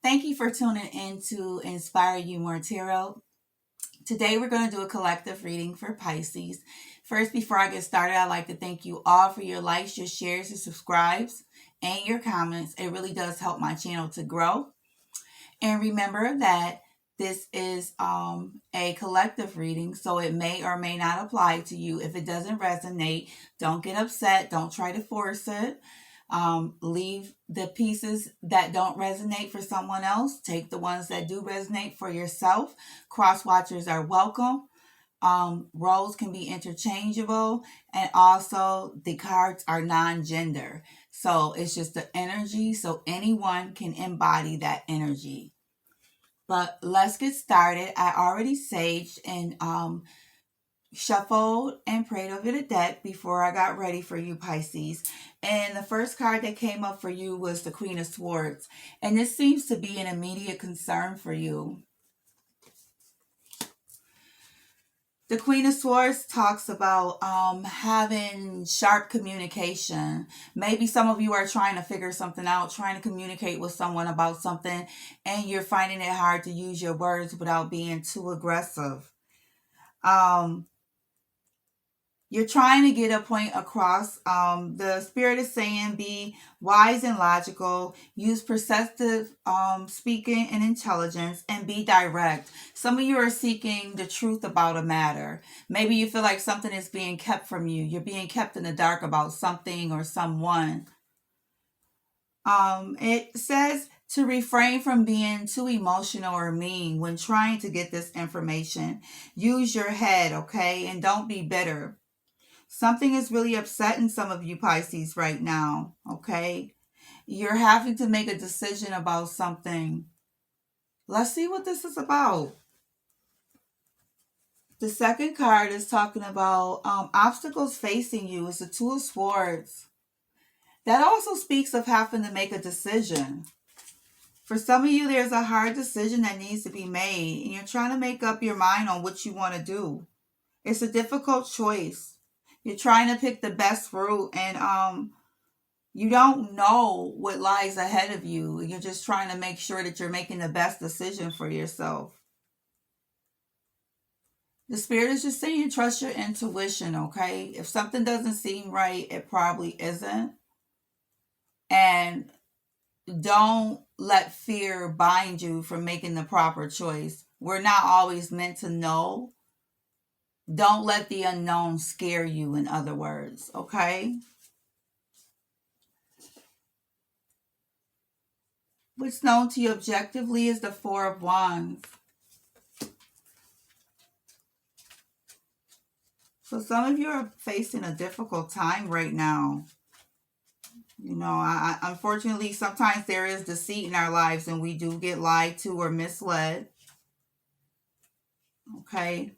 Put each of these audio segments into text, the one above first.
Thank you for tuning in to Inspire You More Tarot. Today we're going to do a collective reading for Pisces. First, before I get started, I'd like to thank you all for your likes, your shares, your subscribes, and your comments. It really does help my channel to grow. And remember that this is a collective reading, so it may or may not apply to you. If it doesn't resonate, don't get upset. Don't try to force it. Leave the pieces that don't resonate for someone else. Take the ones that do resonate for yourself. Cross watchers are welcome. Roles can be interchangeable, and also the cards are non-gender. So it's just the energy, so anyone can embody that energy. But let's get started. I already saged and shuffled and prayed over the deck before I got ready for you, Pisces. And the first card that came up for you was the Queen of Swartz. And this seems to be an immediate concern for you. The Queen of Swords talks about having sharp communication. Maybe some of you are trying to figure something out, trying to communicate with someone about something, and you're finding it hard to use your words without being too aggressive. You're trying to get a point across. The spirit is saying be wise and logical, use perceptive speaking and intelligence, and be direct. Some of you are seeking the truth about a matter. Maybe you feel like something is being kept from you. You're being kept in the dark about something or someone. It says to refrain from being too emotional or mean when trying to get this information. Use your head, okay? And don't be bitter. Something is really upsetting some of you Pisces right now, okay? You're having to make a decision about something. Let's see what this is about. The second card is talking about obstacles facing you. It's the Two of Swords. That also speaks of having to make a decision. For some of you, there's a hard decision that needs to be made, and you're trying to make up your mind on what you want to do. It's a difficult choice. You're trying to pick the best route, and you don't know what lies ahead of you. You're just trying to make sure that you're making the best decision for yourself. The spirit is just saying trust your intuition, okay? If something doesn't seem right, it probably isn't. And don't let fear bind you from making the proper choice. We're not always meant to know. Don't let the unknown scare you, in other words, okay? What's known to you objectively is the Four of Wands. So some of you are facing a difficult time right now. You know, unfortunately, sometimes there is deceit in our lives and we do get lied to or misled. Okay?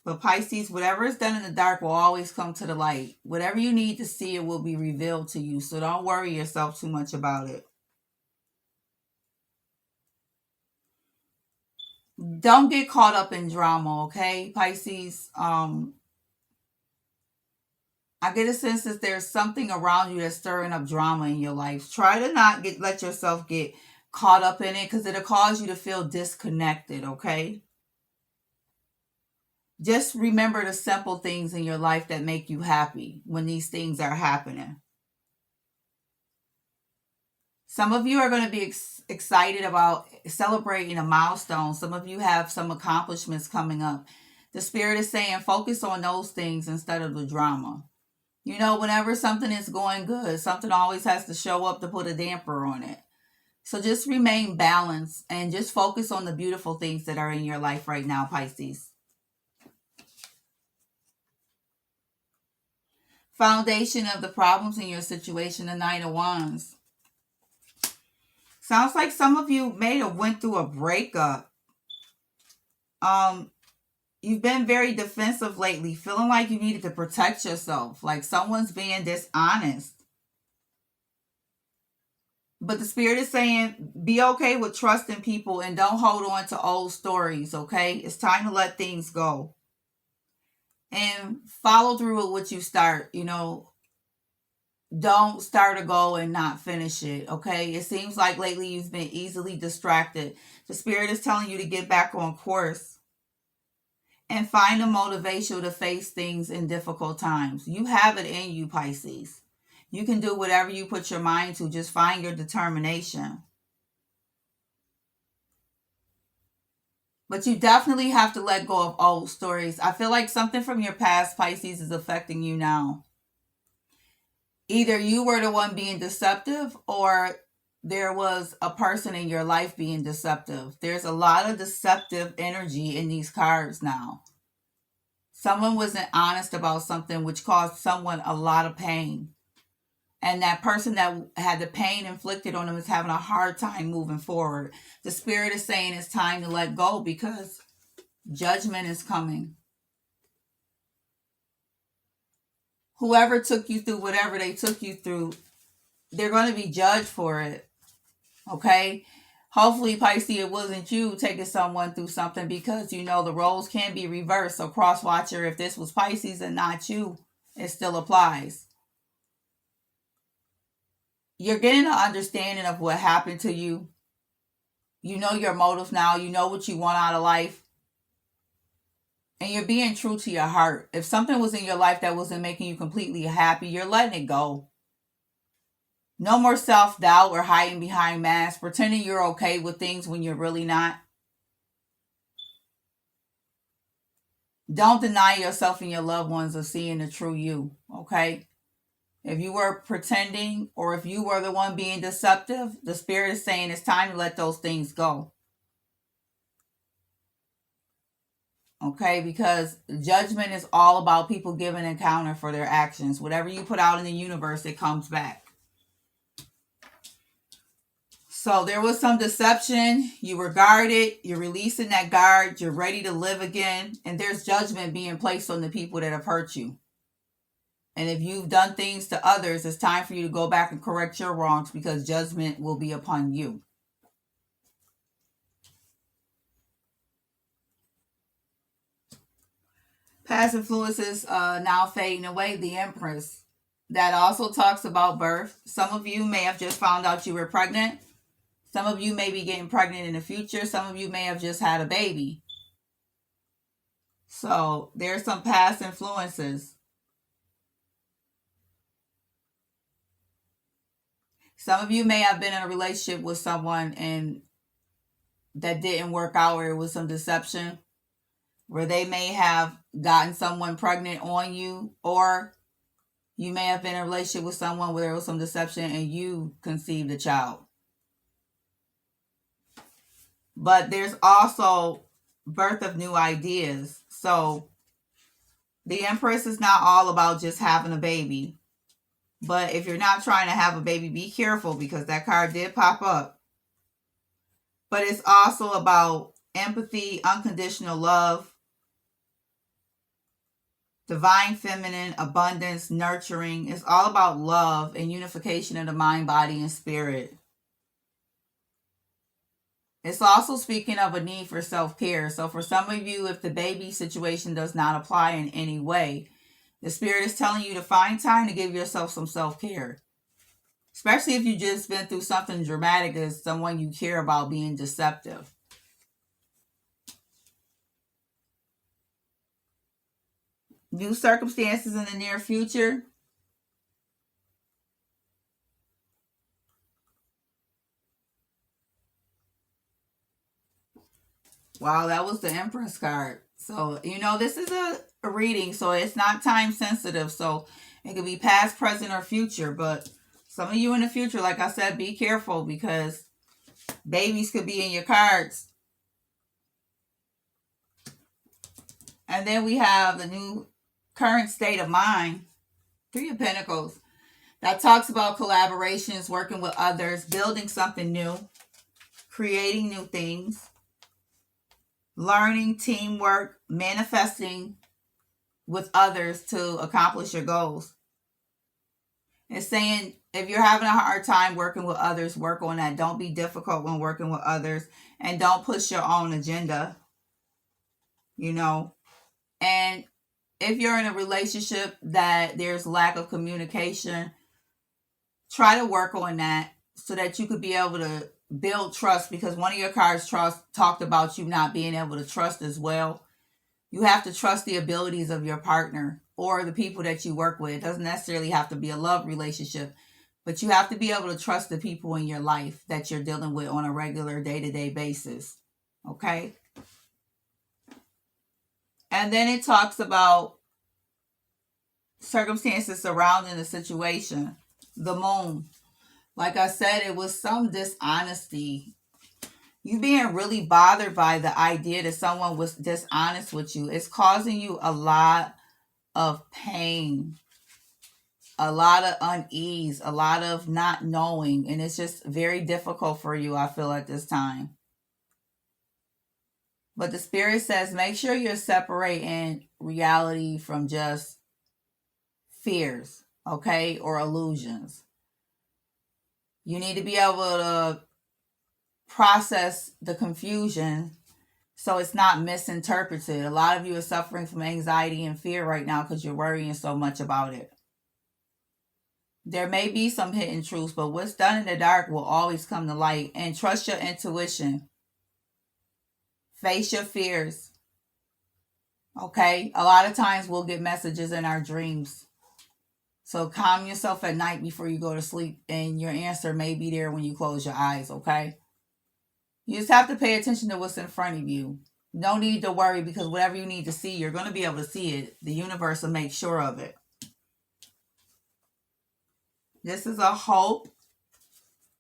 But Pisces, whatever is done in the dark will always come to the light. Whatever you need to see, it will be revealed to you. So don't worry yourself too much about it. Don't get caught up in drama, okay, Pisces? I get a sense that there's something around you that's stirring up drama in your life. Try to not let yourself get caught up in it because it'll cause you to feel disconnected, okay? Just remember the simple things in your life that make you happy when these things are happening. Some of you are going to be excited about celebrating a milestone. Some of you have some accomplishments coming up. The spirit is saying focus on those things instead of the drama. You know, whenever something is going good, something always has to show up to put a damper on it. So just remain balanced and just focus on the beautiful things that are in your life right now, Pisces. Foundation of the problems in your situation, the Nine of Wands. Sounds like some of you may have went through a breakup. You've been very defensive lately, feeling like you needed to protect yourself, like someone's being dishonest. But the spirit is saying be okay with trusting people and don't hold on to old stories, okay? It's time to let things go. And follow through with what you start, you know. don't start a goal and not finish it, okay? It seems like lately you've been easily distracted. The spirit is telling you to get back on course and find a motivation to face things in difficult times. You have it in you, Pisces. You can do whatever you put your mind to. Just find your determination. But you definitely have to let go of old stories. I feel like something from your past, Pisces, is affecting you now. Either you were the one being deceptive, or there was a person in your life being deceptive. There's a lot of deceptive energy in these cards now. Someone wasn't honest about something, which caused someone a lot of pain. And that person that had the pain inflicted on them is having a hard time moving forward. The spirit is saying it's time to let go because judgment is coming. Whoever took you through whatever they took you through, they're going to be judged for it. Okay? Hopefully, Pisces, it wasn't you taking someone through something, because you know the roles can be reversed. So cross watcher, if this was Pisces and not you, it still applies. You're getting an understanding of what happened to you. You know your motives now. You know what you want out of life. And you're being true to your heart. If something was in your life that wasn't making you completely happy, you're letting it go. No more self-doubt or hiding behind masks, pretending you're okay with things when you're really not. Don't deny yourself and your loved ones of seeing the true you, okay? If you were pretending, or if you were the one being deceptive, the spirit is saying it's time to let those things go. Okay, because judgment is all about people giving an counter for their actions. Whatever you put out in the universe, it comes back. So there was some deception. You were guarded. You're releasing that guard. You're ready to live again. And there's judgment being placed on the people that have hurt you. And if you've done things to others, it's time for you to go back and correct your wrongs, because judgment will be upon you. Past influences now fading away. The Empress. That also talks about birth. Some of you may have just found out you were pregnant. Some of you may be getting pregnant in the future. Some of you may have just had a baby. So there's some past influences. Some of you may have been in a relationship with someone and that didn't work out, or it was some deception, where they may have gotten someone pregnant on you, or you may have been in a relationship with someone where there was some deception and you conceived a child. But there's also birth of new ideas. So the Empress is not all about just having a baby. But if you're not trying to have a baby, be careful, because that card did pop up. But it's also about empathy, unconditional love, divine feminine, abundance, nurturing. It's all about love and unification of the mind, body, and spirit. It's also speaking of a need for self-care. So for some of you, if the baby situation does not apply in any way, the spirit is telling you to find time to give yourself some self-care. Especially if you've just been through something dramatic as someone you care about being deceptive. New circumstances in the near future. Wow, that was the Empress card. So, you know, this is a reading, so it's not time sensitive. So it could be past, present, or future. But some of you in the future, like I said, be careful, because babies could be in your cards. And then we have the new current state of mind. Three of Pentacles. That talks about collaborations, working with others, building something new, creating new things, learning, teamwork, manifesting with others to accomplish your goals. It's saying if you're having a hard time working with others, work on that. Don't be difficult when working with others, and don't push your own agenda, you know. And if you're in a relationship that there's lack of communication, Try to work on that so that you could be able to build trust, because one of your cards talked about you not being able to trust as well. You have to trust the abilities of your partner or the people that you work with. It doesn't necessarily have to be a love relationship, but you have to be able to trust the people in your life that you're dealing with on a regular day-to-day basis. Okay? And then it talks about circumstances surrounding the situation. The moon. Like I said, it was some dishonesty. You being really bothered by the idea that someone was dishonest with you. It's causing you a lot of pain, a lot of unease, a lot of not knowing. And it's just very difficult for you, I feel, at this time. But the Spirit says, make sure you're separating reality from just fears, okay, or illusions. You need to be able to process the confusion so it's not misinterpreted. A lot of you are suffering from anxiety and fear right now because you're worrying so much about it. There may be some hidden truths, but what's done in the dark will always come to light. And trust your intuition. Face your fears. Okay? A lot of times we'll get messages in our dreams. So calm yourself at night before you go to sleep, and your answer may be there when you close your eyes, okay? You just have to pay attention to what's in front of you. No need to worry, because whatever you need to see, you're going to be able to see it. The universe will make sure of it. This is a hope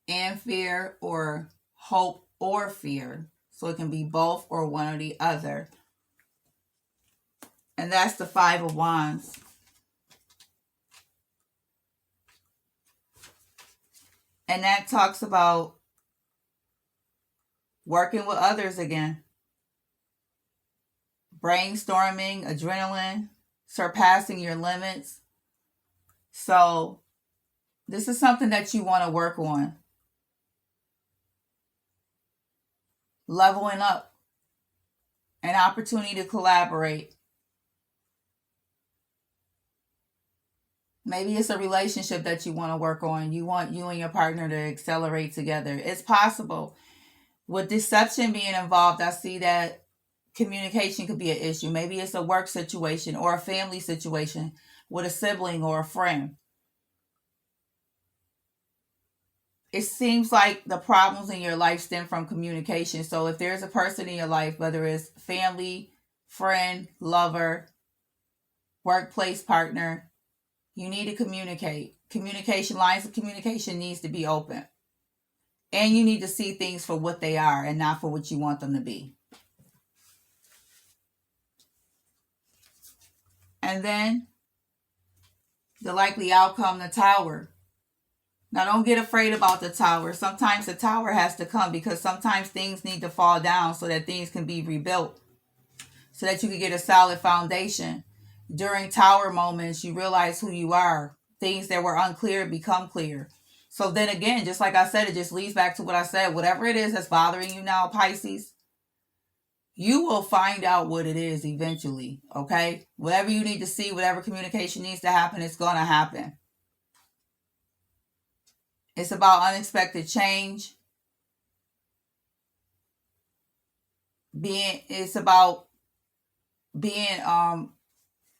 and fear, or hope or fear. So it can be both or one or the other. And that's the Five of Wands. And that talks about working with others again. Brainstorming, adrenaline, surpassing your limits. So this is something that you want to work on. Leveling up. An opportunity to collaborate. Maybe it's a relationship that you want to work on. You want you and your partner to accelerate together. It's possible. With deception being involved, I see that communication could be an issue. Maybe it's a work situation or a family situation with a sibling or a friend. It seems like the problems in your life stem from communication. So if there's a person in your life, whether it's family, friend, lover, workplace partner, you need to communicate. Communication, lines of communication needs to be open. And you need to see things for what they are and not for what you want them to be. And then the likely outcome, the Tower. Now, don't get afraid about the Tower. Sometimes the Tower has to come, because sometimes things need to fall down so that things can be rebuilt, so that you can get a solid foundation. During Tower moments, you realize who you are. Things that were unclear become clear. So then again, just like I said, it just leads back to what I said. Whatever it is that's bothering you now, Pisces, you will find out what it is eventually, okay? Whatever you need to see, whatever communication needs to happen, it's going to happen. It's about unexpected change. It's about being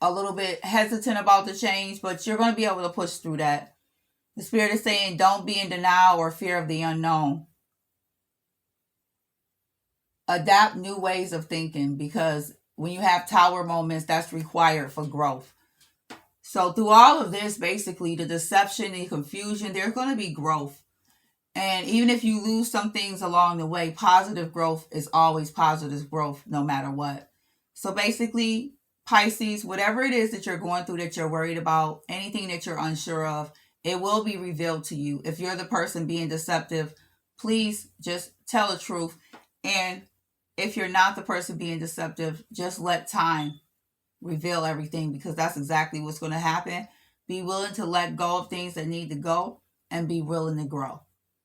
a little bit hesitant about the change, but you're going to be able to push through that. The Spirit is saying, don't be in denial or fear of the unknown. Adapt new ways of thinking, because when you have Tower moments, that's required for growth. So through all of this, basically, the deception, the confusion, there's going to be growth. And even if you lose some things along the way, positive growth is always positive growth, no matter what. So basically, Pisces, whatever it is that you're going through, that you're worried about, anything that you're unsure of, it will be revealed to you. If you're the person being deceptive, please just tell the truth. And if you're not the person being deceptive, just let time reveal everything, because that's exactly what's going to happen. Be willing to let go of things that need to go, and be willing to grow.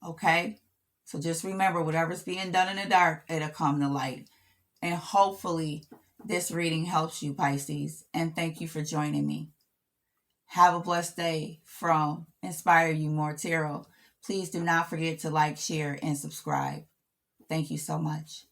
Okay? So just remember, whatever's being done in the dark, it'll come to light. And hopefully this reading helps you, Pisces. And thank you for joining me. Have a blessed day from Inspire You More Tarot. Please do not forget to like, share, and subscribe. Thank you so much.